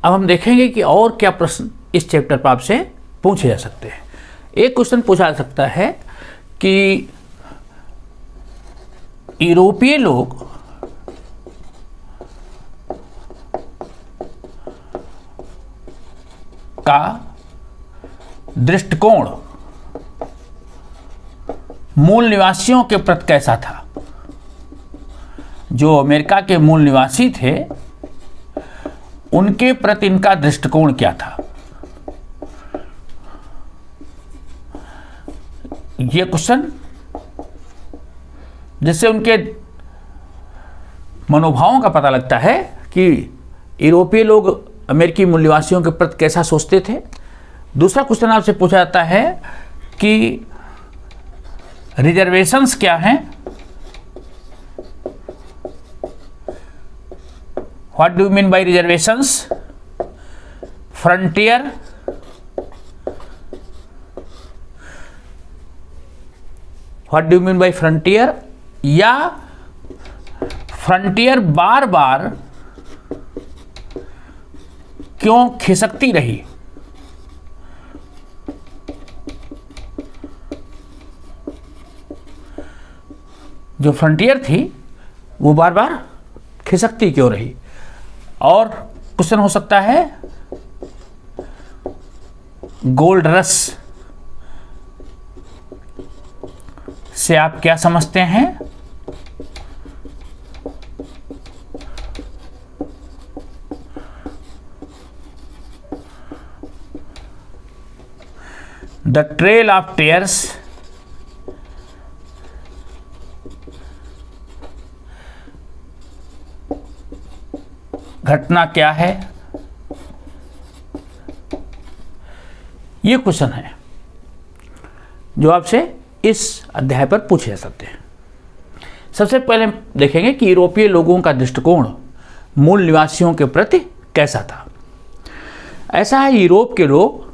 अब हम देखेंगे कि और क्या प्रश्न इस चैप्टर पर आपसे पूछे जा सकते हैं। एक क्वेश्चन पूछा जा सकता है कि यूरोपीय लोग का दृष्टिकोण मूल निवासियों के प्रति कैसा था। जो अमेरिका के मूल निवासी थे उनके प्रति इनका दृष्टिकोण क्या था। यह क्वेश्चन जिससे उनके मनोभावों का पता लगता है कि यूरोपीय लोग अमेरिकी मूल निवासियों के प्रति कैसा सोचते थे। दूसरा क्वेश्चन आपसे पूछा जाता है कि रिजर्वेशंस क्या हैं। What do you mean by reservations. Frontier, what do you mean by frontier, या फ्रंटियर बार बार क्यों खिसकती रही। जो फ्रंटियर थी वो बार बार खिसकती क्यों रही। और क्वेश्चन हो सकता है गोल्ड रश से आप क्या समझते हैं। द ट्रेल ऑफ टीयर्स घटना क्या है। ये क्वेश्चन है जो आपसे इस अध्याय पर पूछे जा सकते हैं। सबसे पहले देखेंगे कि यूरोपीय लोगों का दृष्टिकोण मूल निवासियों के प्रति कैसा था। ऐसा है, यूरोप के लोग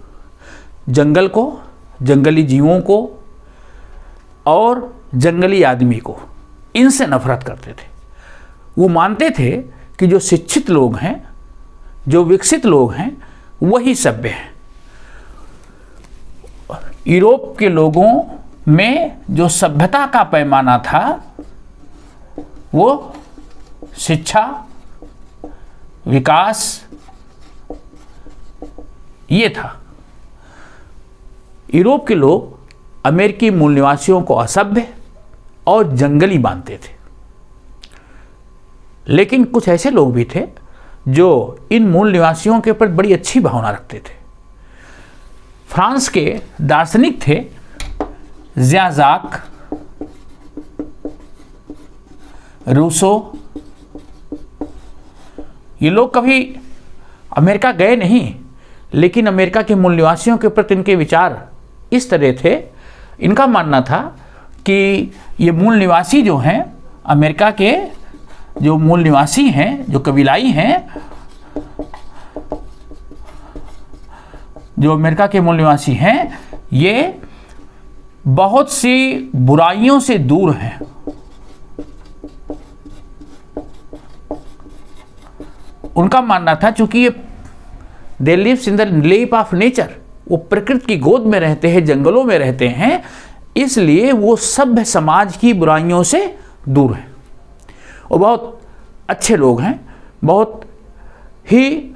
जंगल को, जंगली जीवों को और जंगली आदमी को, इनसे नफरत करते थे। वो मानते थे कि जो शिक्षित लोग हैं, जो विकसित लोग हैं, वही सभ्य हैं। यूरोप के लोगों में जो सभ्यता का पैमाना था वो शिक्षा, विकास, ये था। यूरोप के लोग अमेरिकी मूल निवासियों को असभ्य और जंगली मानते थे। लेकिन कुछ ऐसे लोग भी थे जो इन मूल निवासियों के प्रति बड़ी अच्छी भावना रखते थे। फ्रांस के दार्शनिक थे ज़्या ज़ाक रूसो। ये लोग कभी अमेरिका गए नहीं, लेकिन अमेरिका के मूल निवासियों के प्रति इनके विचार इस तरह थे। इनका मानना था कि ये मूल निवासी जो हैं, अमेरिका के जो मूल निवासी हैं, जो कबीलाई हैं, जो अमेरिका के मूल निवासी हैं, ये बहुत सी बुराइयों से दूर हैं। उनका मानना था चूंकि ये they lives in the lap of nature, वो प्रकृति की गोद में रहते हैं, जंगलों में रहते हैं, इसलिए वो सभ्य समाज की बुराइयों से दूर हैं। और बहुत अच्छे लोग हैं, बहुत ही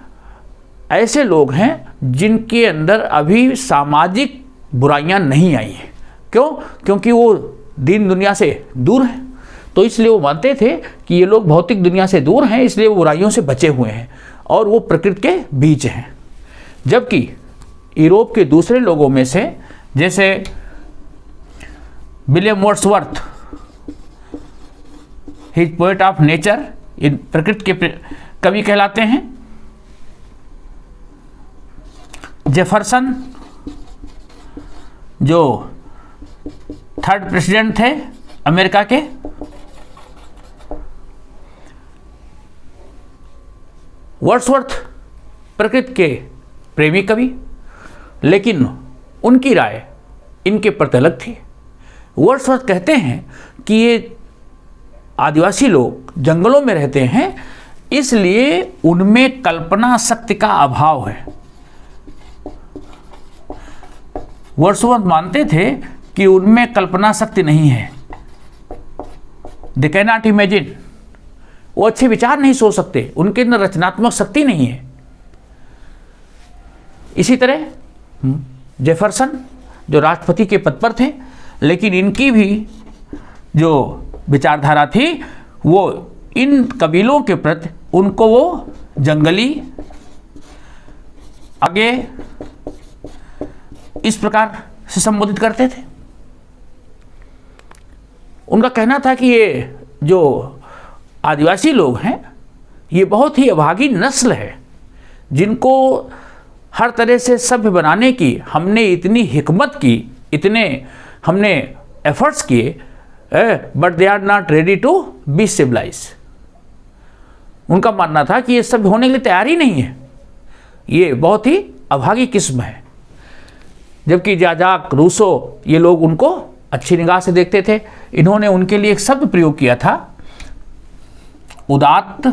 ऐसे लोग हैं जिनके अंदर अभी सामाजिक बुराइयां नहीं आई हैं। क्यों? क्योंकि वो दीन दुनिया से दूर हैं। तो इसलिए वो मानते थे कि ये लोग भौतिक दुनिया से दूर हैं, इसलिए वो बुराइयों से बचे हुए हैं और वो प्रकृति के बीच हैं। जबकि यूरोप के दूसरे लोगों में से, जैसे William Wordsworth, his poet of nature, इन प्रकृति के कवि कहलाते हैं। जेफरसन जो थर्ड प्रेसिडेंट थे अमेरिका के, वर्ड्सवर्थ प्रकृति के प्रेमी कवि, लेकिन उनकी राय इनके प्रति अलग थी। वर्ड्सवर्थ कहते हैं कि ये आदिवासी लोग जंगलों में रहते हैं, इसलिए उनमें कल्पना शक्ति का अभाव है। वर्ड्सवर्थ मानते थे कि उनमें कल्पना शक्ति नहीं है, दे कैन नॉट इमेजिन, वो अच्छे विचार नहीं सोच सकते, उनके अंदर रचनात्मक शक्ति नहीं है। इसी तरह जेफरसन जो राष्ट्रपति के पद पर थे, लेकिन इनकी भी जो विचारधारा थी वो इन कबीलों के प्रति उनको वो जंगली, आगे इस प्रकार से संबोधित करते थे। उनका कहना था कि ये जो आदिवासी लोग हैं ये बहुत ही अभागी नस्ल है, जिनको हर तरह से सभ्य बनाने की हमने इतनी हिकमत की, इतने हमने एफर्ट्स किए, but they are not ready to be civilise. उनका मानना था कि ये सभ्य होने के लिए तैयार ही नहीं है, ये बहुत ही अभागी किस्म है। जबकि जाजाक, रूसो, ये लोग उनको अच्छी निगाह से देखते थे। इन्होंने उनके लिए एक शब्द प्रयोग किया था, उदात्त,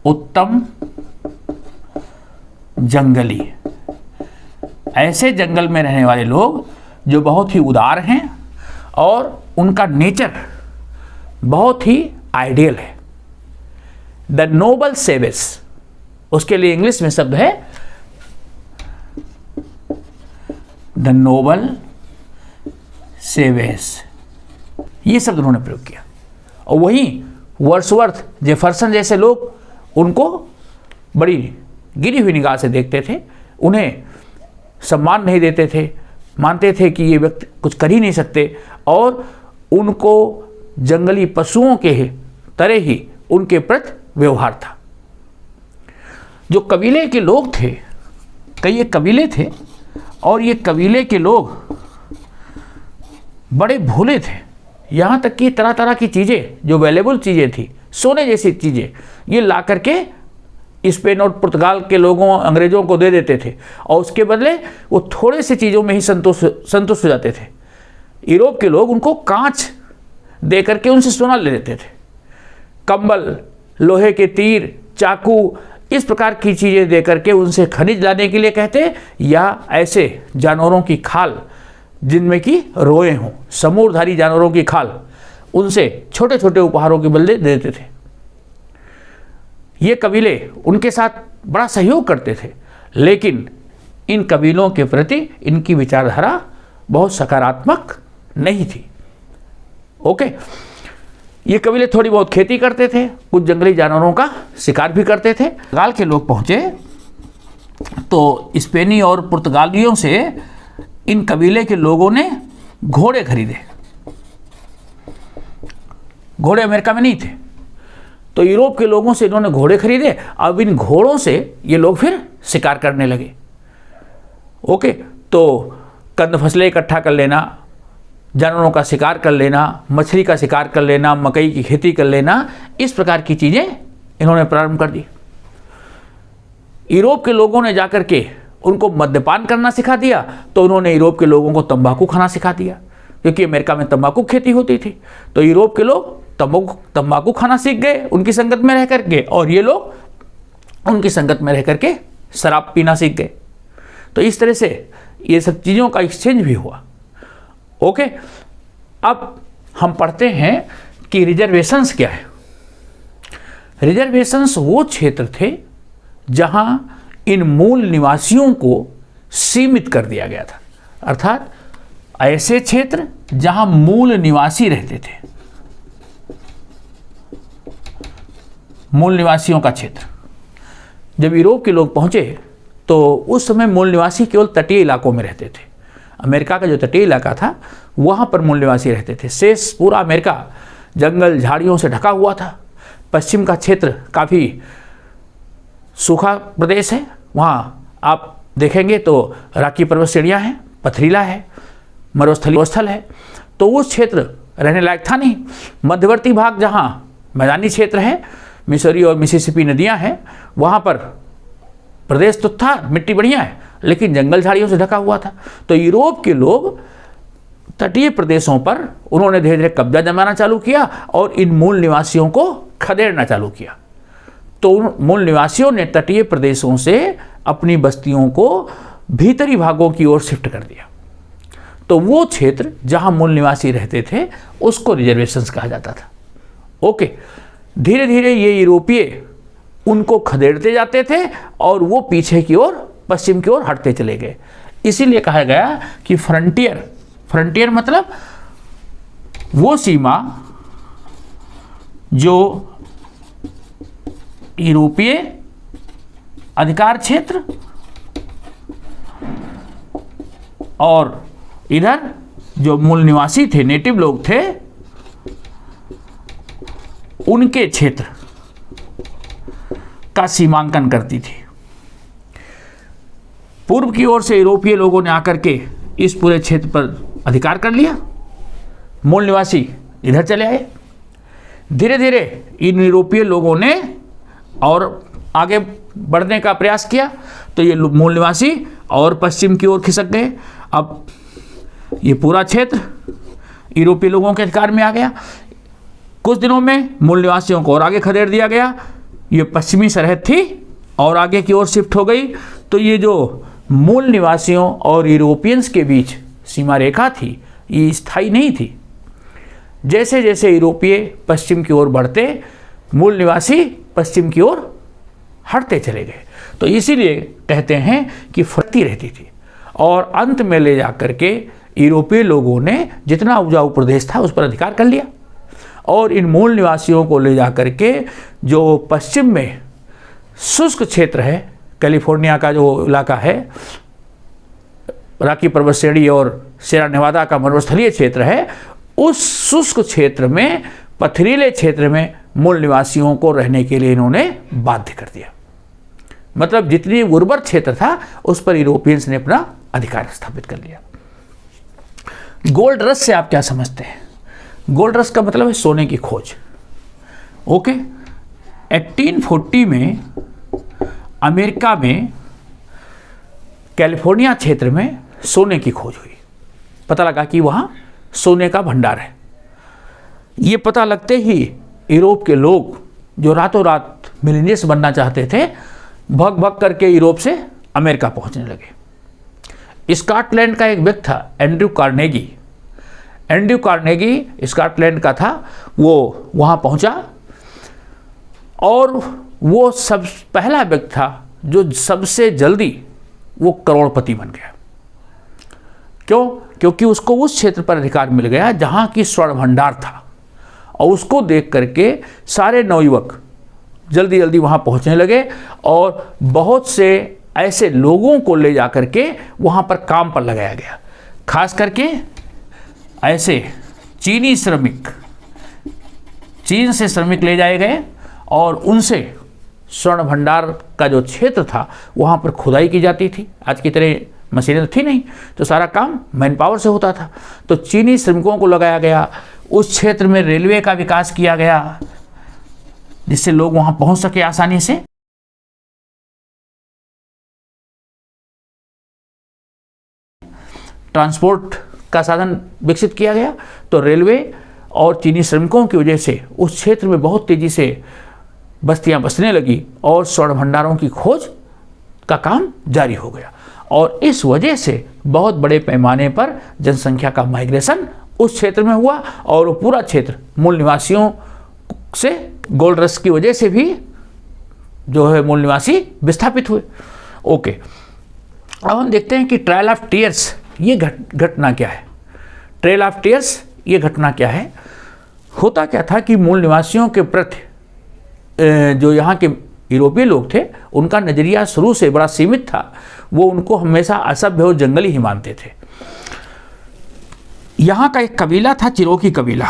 उत्तम, जंगली। ऐसे जंगल में रहने वाले लोग जो बहुत ही उदार हैं और उनका नेचर बहुत ही आइडियल है। द नोबल सेवेज, उसके लिए इंग्लिश में शब्द है द नोबल सेवेज, ये शब्द उन्होंने प्रयोग किया। और वहीं वर्ड्सवर्थ, जेफरसन जैसे लोग उनको बड़ी गिरी हुई निगाह से देखते थे, उन्हें सम्मान नहीं देते थे, मानते थे कि ये व्यक्ति कुछ कर ही नहीं सकते, और उनको जंगली पशुओं के तरह ही उनके प्रति व्यवहार था। जो कबीले के लोग थे, कई एक कबीले थे, और ये कबीले के लोग बड़े भोले थे। यहाँ तक कि तरह तरह की चीज़ें, जो वैल्यूएबल चीज़ें थी, सोने जैसी चीज़ें, ये ला करके स्पेन और पुर्तगाल के लोगों, अंग्रेज़ों को दे देते थे, और उसके बदले वो थोड़े से चीज़ों में ही संतुष्ट हो जाते थे। यूरोप के लोग उनको कांच दे करके उनसे सोना ले लेते थे। कंबल, लोहे के तीर, चाकू, इस प्रकार की चीज़ें दे करके उनसे खनिज लाने के लिए कहते, या ऐसे जानवरों की खाल जिनमें कि रोए हों, समूरधारी जानवरों की खाल, उनसे छोटे छोटे उपहारों के बदले दे देते थे। ये कबीले उनके साथ बड़ा सहयोग करते थे, लेकिन इन कबीलों के प्रति इनकी विचारधारा बहुत सकारात्मक नहीं थी। ओके, ये कबीले थोड़ी बहुत खेती करते थे, कुछ जंगली जानवरों का शिकार भी करते थे। पुर्तगाल के लोग पहुँचे तो स्पेनी और पुर्तगालियों से इन कबीले के लोगों ने घोड़े खरीदे। घोड़े अमेरिका में नहीं थे, तो यूरोप के लोगों से इन्होंने घोड़े खरीदे। अब इन घोड़ों से ये लोग फिर शिकार करने लगे। ओके, तो कंद फसलें इकट्ठा कर लेना, जानवरों का शिकार कर लेना, मछली का शिकार कर लेना, मकई की खेती कर लेना, इस प्रकार की चीज़ें इन्होंने प्रारंभ कर दी। यूरोप के लोगों ने जाकर के उनको मद्यपान करना सिखा दिया, तो उन्होंने यूरोप के लोगों को तंबाकू खाना सिखा दिया, क्योंकि अमेरिका में तंबाकू खेती होती थी। तो यूरोप के लोग तंबाकू खाना सीख गए उनकी संगत में रह करके, और ये लोग उनकी संगत में रह करके शराब पीना सीख गए। तो इस तरह से ये सब चीज़ों का एक्सचेंज भी हुआ। ओके, अब हम पढ़ते हैं कि रिजर्वेशंस क्या है। रिजर्वेशंस वो क्षेत्र थे जहां इन मूल निवासियों को सीमित कर दिया गया था, अर्थात ऐसे क्षेत्र जहां मूल निवासी रहते थे, मूल निवासियों का क्षेत्र। जब यूरोप के लोग पहुंचे तो उस समय मूल निवासी केवल तटीय इलाकों में रहते थे। अमेरिका का जो तटीय इलाका था वहाँ पर मूल निवासी रहते थे। शेष पूरा अमेरिका जंगल झाड़ियों से ढका हुआ था। पश्चिम का क्षेत्र काफ़ी सूखा प्रदेश है, वहाँ आप देखेंगे तो राकी पर्वत श्रेणियाँ हैं, पथरीला है, मरुस्थलीय स्थल है, तो उस क्षेत्र रहने लायक था नहीं। मध्यवर्ती भाग जहाँ मैदानी क्षेत्र है, मिसौरी और मिसिसिपी नदियाँ हैं, वहाँ पर प्रदेश तो था, मिट्टी बढ़िया है, लेकिन जंगल झाड़ियों से ढका हुआ था। तो यूरोप के लोग तटीय प्रदेशों पर उन्होंने धीरे धीरे कब्जा जमाना चालू किया और इन मूल निवासियों को खदेड़ना चालू किया। तो उन मूल निवासियों ने तटीय प्रदेशों से अपनी बस्तियों को भीतरी भागों की ओर शिफ्ट कर दिया। तो वो क्षेत्र जहां मूल निवासी रहते थे उसको रिजर्वेशंस कहा जाता था। ओके, धीरे धीरे ये यूरोपीय उनको खदेड़ते जाते थे और वो पीछे की ओर, पश्चिम की ओर हटते चले गए। इसीलिए कहा गया कि फ्रंटियर मतलब वो सीमा जो यूरोपीय अधिकार क्षेत्र और इधर जो मूल निवासी थे, नेटिव लोग थे, उनके क्षेत्र का सीमांकन करती थी। पूर्व की ओर से यूरोपीय लोगों ने आकर के इस पूरे क्षेत्र पर अधिकार कर लिया, मूल निवासी इधर चले आए। धीरे धीरे इन यूरोपीय लोगों ने और आगे बढ़ने का प्रयास किया, तो ये मूल निवासी और पश्चिम की ओर खिसक गए। अब ये पूरा क्षेत्र यूरोपीय लोगों के अधिकार में आ गया। कुछ दिनों में मूल निवासियों को और आगे खदेड़ दिया गया। ये पश्चिमी सरहद थी और आगे की ओर शिफ्ट हो गई। तो ये जो मूल निवासियों और यूरोपियंस के बीच सीमा रेखा थी, ये स्थायी नहीं थी। जैसे जैसे यूरोपीय पश्चिम की ओर बढ़ते, मूल निवासी पश्चिम की ओर हटते चले गए। तो इसीलिए कहते हैं कि फरती रहती थी और अंत में ले जा करके यूरोपीय लोगों ने जितना उपजाऊ प्रदेश था उस पर अधिकार कर लिया और इन मूल निवासियों को ले जा करके जो पश्चिम में शुष्क क्षेत्र है, कैलिफोर्निया का जो इलाका है, रॉकी पर्वत श्रेणी और सेरा नेवादा का मरुस्थलीय क्षेत्र है, उस शुष्क क्षेत्र में, पथरीले क्षेत्र में मूल निवासियों को रहने के लिए इन्होंने बाध्य कर दिया। मतलब जितनी उर्वर क्षेत्र था उस पर यूरोपियंस ने अपना अधिकार स्थापित कर लिया। गोल्ड रश से आप क्या समझते हैं? गोल्ड रश का मतलब है सोने की खोज। ओके, 1840 में अमेरिका में कैलिफोर्निया क्षेत्र में सोने की खोज हुई। पता लगा कि वहाँ सोने का भंडार है। ये पता लगते ही यूरोप के लोग जो रातों रात मिलेनियस बनना चाहते थे, भग भग करके यूरोप से अमेरिका पहुंचने लगे। स्कॉटलैंड का एक व्यक्ति था, Andrew Carnegie. Andrew Carnegie Scotland का था। वो वहाँ पहुँचा और वो सब पहला व्यक्ति था जो सबसे जल्दी वो करोड़पति बन गया। क्यों? क्योंकि उसको उस क्षेत्र पर अधिकार मिल गया जहाँ की स्वर्ण भंडार था और उसको देख करके सारे नवयुवक जल्दी जल्दी वहाँ पहुँचने लगे और बहुत से ऐसे लोगों को ले जा करके वहाँ पर काम पर लगाया गया। खास करके ऐसे चीनी श्रमिक, चीन से श्रमिक ले जाए गए और उनसे स्वर्ण भंडार का जो क्षेत्र था वहाँ पर खुदाई की जाती थी। आज की तरह मशीनें थी नहीं, तो सारा काम मैन पावर से होता था। तो चीनी श्रमिकों को लगाया गया। उस क्षेत्र में रेलवे का विकास किया गया जिससे लोग वहाँ पहुँच सके आसानी से। ट्रांसपोर्ट का साधन विकसित किया गया। तो रेलवे और चीनी श्रमिकों की वजह से उस क्षेत्र में बहुत तेजी से बस्तियां बसने लगी और स्वर्ण भंडारों की खोज का काम जारी हो गया और इस वजह से बहुत बड़े पैमाने पर जनसंख्या का माइग्रेशन उस क्षेत्र में हुआ और वो पूरा क्षेत्र मूल निवासियों से गोल्ड रश की वजह से भी जो है मूल निवासी विस्थापित हुए। ओके, अब हम देखते हैं कि ट्रायल ऑफ टीयर्स ये घटना क्या है। ट्रेल ऑफ टीयर्स ये घटना क्या है? होता क्या था कि मूल निवासियों के प्रति जो यहाँ के यूरोपीय लोग थे उनका नज़रिया शुरू से बड़ा सीमित था। वो उनको हमेशा असभ्य और जंगली ही मानते थे। यहाँ का एक कबीला था, चिरोकी कबीला।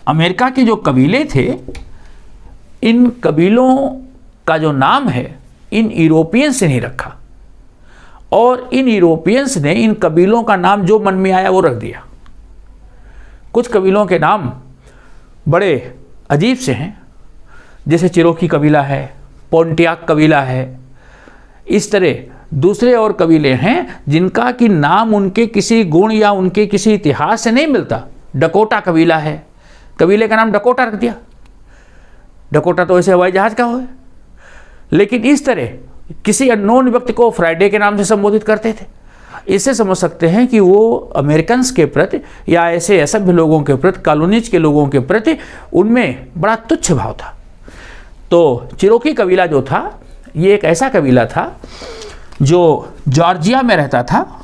अमेरिका के जो कबीले थे, इन कबीलों का जो नाम है इन यूरोपियंस ने नहीं रखा और इन यूरोपियंस ने इन कबीलों का नाम जो मन में आया वो रख दिया। कुछ कबीलों के नाम बड़े अजीब से हैं, जैसे चिरोकी कबीला है, पोंटियाक कबीला है। इस तरह दूसरे और कबीले हैं जिनका कि नाम उनके किसी गुण या उनके किसी इतिहास से नहीं मिलता। डकोटा कबीला है, कबीले का नाम डकोटा रख दिया। डकोटा तो ऐसे हवाई जहाज का हो, लेकिन इस तरह किसी अननोन व्यक्ति को फ्राइडे के नाम से संबोधित करते थे। इससे समझ सकते हैं कि वो अमेरिकन्स के प्रति या ऐसे असभ्य लोगों के प्रति, कॉलोनीज के लोगों के प्रति उनमें बड़ा तुच्छ भाव था। तो चिरोकी कबीला जो था, ये एक ऐसा कबीला था जो जॉर्जिया में रहता था,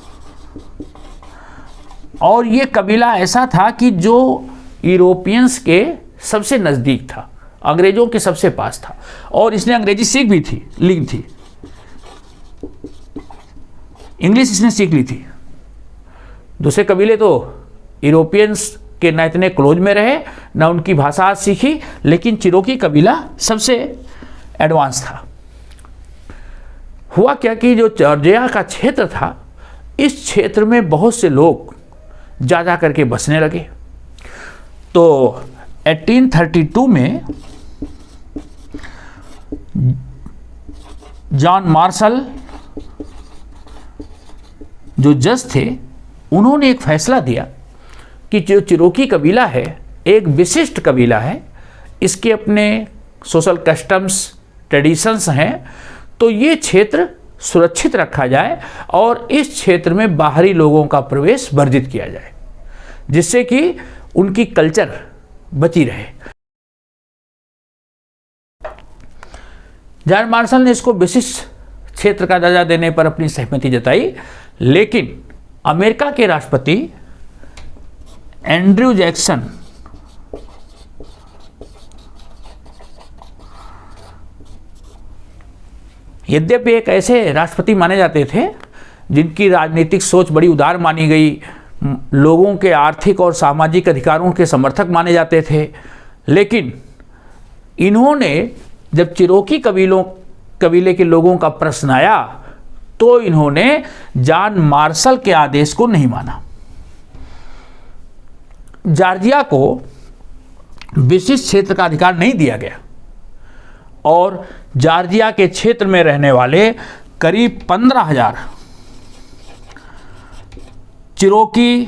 और ये कबीला ऐसा था कि जो यूरोपियंस के सबसे नज़दीक था, अंग्रेज़ों के सबसे पास था, और इसने अंग्रेजी सीख भी थी, ली थी, इंग्लिश इसने सीख ली थी। दूसरे कबीले तो यूरोपियंस के न इतने क्लोज में रहे, न उनकी भाषा सीखी, लेकिन चिरोकी कबीला सबसे एडवांस था। हुआ क्या कि जो जॉर्जिया का क्षेत्र था, इस क्षेत्र में बहुत से लोग जा करके बसने लगे। तो 1832 में जॉन मार्शल जो जज थे, उन्होंने एक फैसला दिया कि जो चिरोकी कबीला है एक विशिष्ट कबीला है, इसके अपने सोशल कस्टम्स, ट्रेडिशंस हैं, तो ये क्षेत्र सुरक्षित रखा जाए और इस क्षेत्र में बाहरी लोगों का प्रवेश वर्जित किया जाए, जिससे कि उनकी कल्चर बची रहे। जॉन मार्शल ने इसको विशिष्ट क्षेत्र का दर्जा देने पर अपनी सहमति जताई, लेकिन अमेरिका के राष्ट्रपति एंड्रयू जैक्सन यद्यपि एक ऐसे राष्ट्रपति माने जाते थे जिनकी राजनीतिक सोच बड़ी उदार मानी गई, लोगों के आर्थिक और सामाजिक अधिकारों के समर्थक माने जाते थे, लेकिन इन्होंने जब चिरोकी कबीले के लोगों का प्रश्न आया तो इन्होंने जॉन मार्शल के आदेश को नहीं माना। जॉर्जिया को विशिष्ट क्षेत्र का अधिकार नहीं दिया गया और जॉर्जिया के क्षेत्र में रहने वाले करीब 15,000 चिरोकी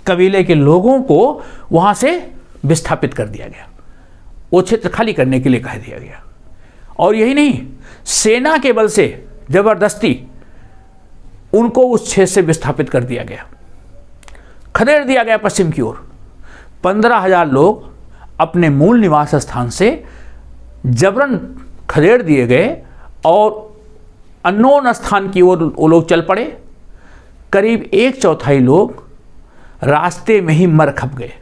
कबीले के लोगों को वहां से विस्थापित कर दिया गया, वो क्षेत्र खाली करने के लिए कह दिया गया। और यही नहीं, सेना के बल से जबरदस्ती उनको उस क्षेत्र से विस्थापित कर दिया गया, खदेड़ दिया गया पश्चिम की ओर। 15,000 लोग अपने मूल निवास स्थान से जबरन खदेड़ दिए गए और अननोन स्थान की ओर वो लोग चल पड़े। करीब 1/4 लोग रास्ते में ही मर खप गए।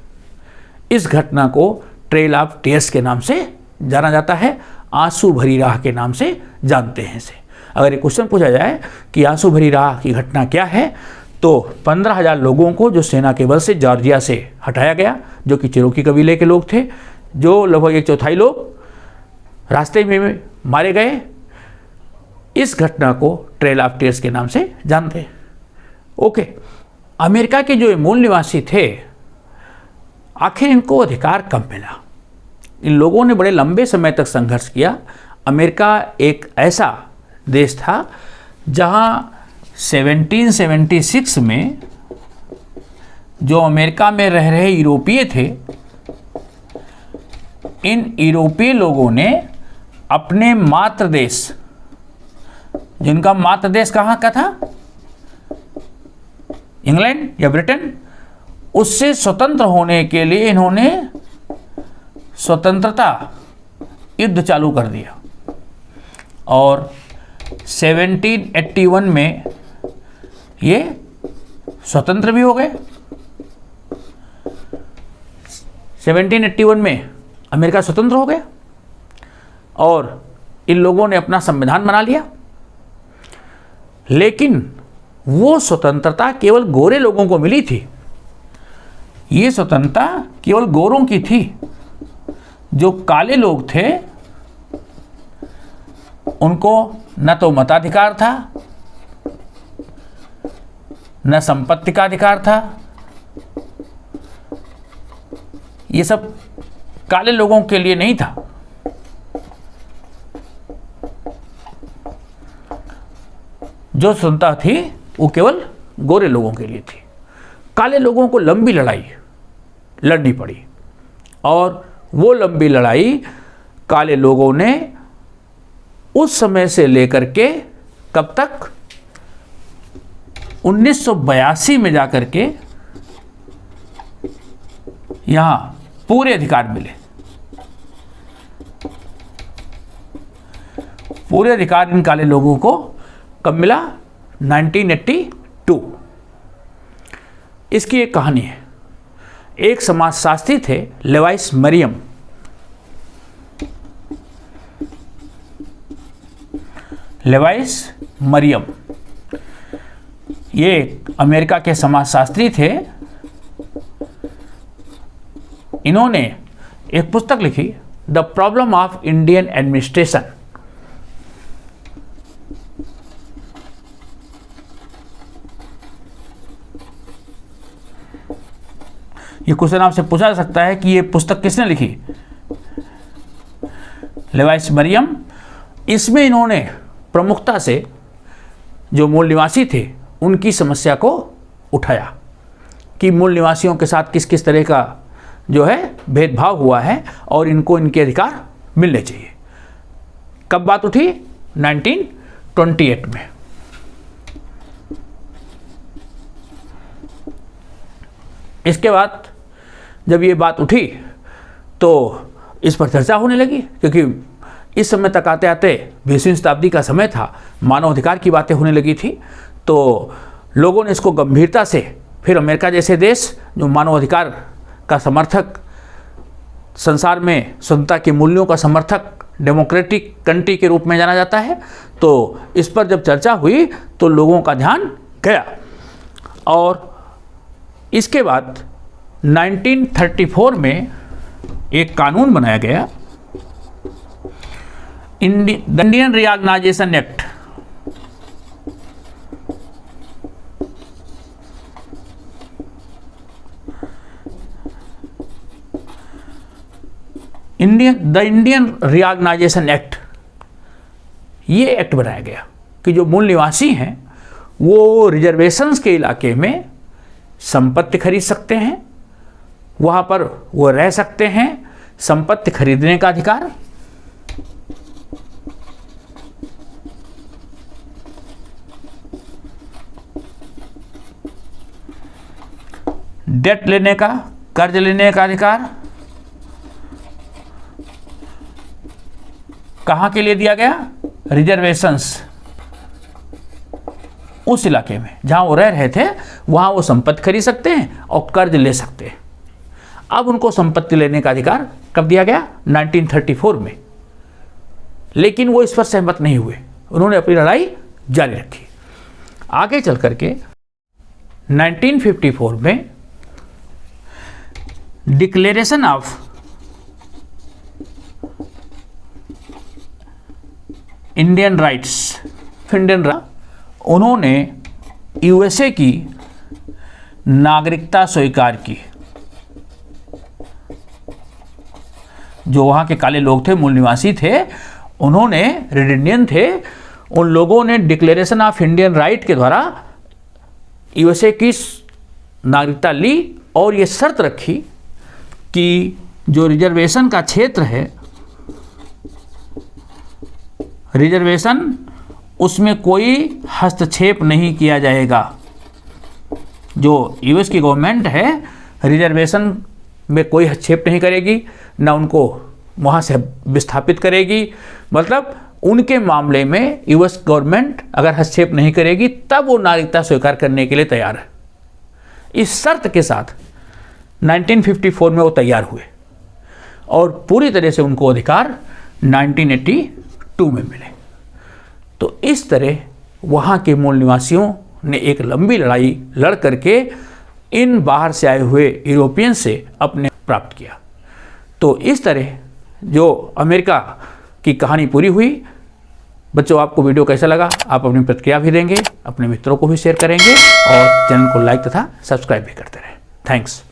इस घटना को ट्रेल ऑफ टीयर्स के नाम से जाना जाता है, आंसू भरी राह के नाम से जानते हैं इसे। अगर ये क्वेश्चन पूछा जाए कि आंसू भरी राह की घटना क्या है, तो 15,000 लोगों को जो सेना के बल से जॉर्जिया से हटाया गया, जो कि चिरोकी कबीले के लोग थे, जो लगभग 1/4 लोग रास्ते में मारे गए। इस घटना को ट्रेल ऑफ टीयर्स के नाम से जानते हैं। ओके, अमेरिका के जो मूल निवासी थे, आखिर इनको अधिकार कब मिला? इन लोगों ने बड़े लंबे समय तक संघर्ष किया। अमेरिका एक ऐसा देश था जहां 1776 में जो अमेरिका में रह रहे यूरोपीय थे, इन यूरोपीय लोगों ने अपने मातृ देश, जिनका मातृ देश कहाँ का था, इंग्लैंड या ब्रिटेन, उससे स्वतंत्र होने के लिए इन्होंने स्वतंत्रता युद्ध चालू कर दिया और 1781 में ये स्वतंत्र भी हो गए। 1781 में अमेरिका स्वतंत्र हो गया और इन लोगों ने अपना संविधान बना लिया। लेकिन वो स्वतंत्रता केवल गोरे लोगों को मिली थी। ये स्वतंत्रता केवल गोरों की थी। जो काले लोग थे उनको न तो मताधिकार था, न संपत्ति का अधिकार था। ये सब काले लोगों के लिए नहीं था। जो स्वतंत्रता थी वो केवल गोरे लोगों के लिए थी। काले लोगों को लंबी लड़ाई लड़नी पड़ी और वो लंबी लड़ाई काले लोगों ने उस समय से लेकर के कब तक 1982 में जाकर के यहां पूरे अधिकार मिले। पूरे अधिकार इन काले लोगों को कब मिला? 1982। इसकी एक कहानी है। एक समाजशास्त्री थे लेवाइस मरियम। लेवाइस मरियम ये अमेरिका के समाजशास्त्री थे। इन्होंने एक पुस्तक लिखी, the problem of Indian administration. ये क्वेश्चन आपसे पूछा जा सकता है कि ये पुस्तक किसने लिखी? लेवाइस मरियम। इसमें इन्होंने प्रमुखता से जो मूल निवासी थे उनकी समस्या को उठाया कि मूल निवासियों के साथ किस किस तरह का जो है भेदभाव हुआ है और इनको इनके अधिकार मिलने चाहिए। कब बात उठी? 1928 में। इसके बाद जब ये बात उठी तो इस पर चर्चा होने लगी, क्योंकि इस समय तक आते आते 20वीं शताब्दी का समय था, मानवाधिकार की बातें होने लगी थी। तो लोगों ने इसको गंभीरता से, फिर अमेरिका जैसे देश जो मानवाधिकार का समर्थक, संसार में स्वतंत्रता के मूल्यों का समर्थक, डेमोक्रेटिक कंट्री के रूप में जाना जाता है, तो इस पर जब चर्चा हुई तो लोगों का ध्यान गया। और इसके बाद 1934 में एक कानून बनाया गया, Indian recognisation act. The Indian recognisation act, ये एक्ट बनाया गया कि जो मूल निवासी हैं वो रिजर्वेशंस के इलाके में संपत्ति खरीद सकते हैं, वहाँ पर वो रह सकते हैं, संपत्ति खरीदने का अधिकार, डेट लेने का, कर्ज लेने का अधिकार, कहाँ के लिए दिया गया? रिजर्वेशंस। उस इलाके में जहां वो रह रहे थे वहां वो संपत्ति खरीद सकते हैं और कर्ज ले सकते हैं। अब उनको संपत्ति लेने का अधिकार कब दिया गया? 1934 में। लेकिन वो इस पर सहमत नहीं हुए, उन्होंने अपनी लड़ाई जारी रखी। आगे चल करके 1954 में डिक्लेरेशन ऑफ इंडियन राइट्स, उन्होंने यूएसए की नागरिकता स्वीकार की। जो वहाँ के काले लोग थे, मूल निवासी थे, उन्होंने, रेड इंडियन थे, उन लोगों ने डिक्लेरेशन ऑफ इंडियन राइट के द्वारा यूएसए की नागरिकता ली और ये शर्त रखी कि जो रिजर्वेशन का क्षेत्र है, रिजर्वेशन, उसमें कोई हस्तक्षेप नहीं किया जाएगा। जो यूएस की गवर्नमेंट है रिजर्वेशन में कोई हस्तक्षेप नहीं करेगी, ना उनको वहाँ से विस्थापित करेगी। मतलब उनके मामले में यूएस गवर्नमेंट अगर हस्तक्षेप नहीं करेगी तब वो नागरिकता स्वीकार करने के लिए तैयार है। इस शर्त के साथ 1954 में वो तैयार हुए और पूरी तरह से उनको अधिकार 1982 में मिले। तो इस तरह वहाँ के मूल निवासियों ने एक लंबी लड़ाई लड़ करके इन बाहर से आए हुए यूरोपियन से अपने प्राप्त किया। तो इस तरह जो अमेरिका की कहानी पूरी हुई। बच्चों, आपको वीडियो कैसा लगा? आप अपनी प्रतिक्रिया भी देंगे, अपने मित्रों को भी शेयर करेंगे और चैनल को लाइक तथा सब्सक्राइब भी करते रहें। थैंक्स।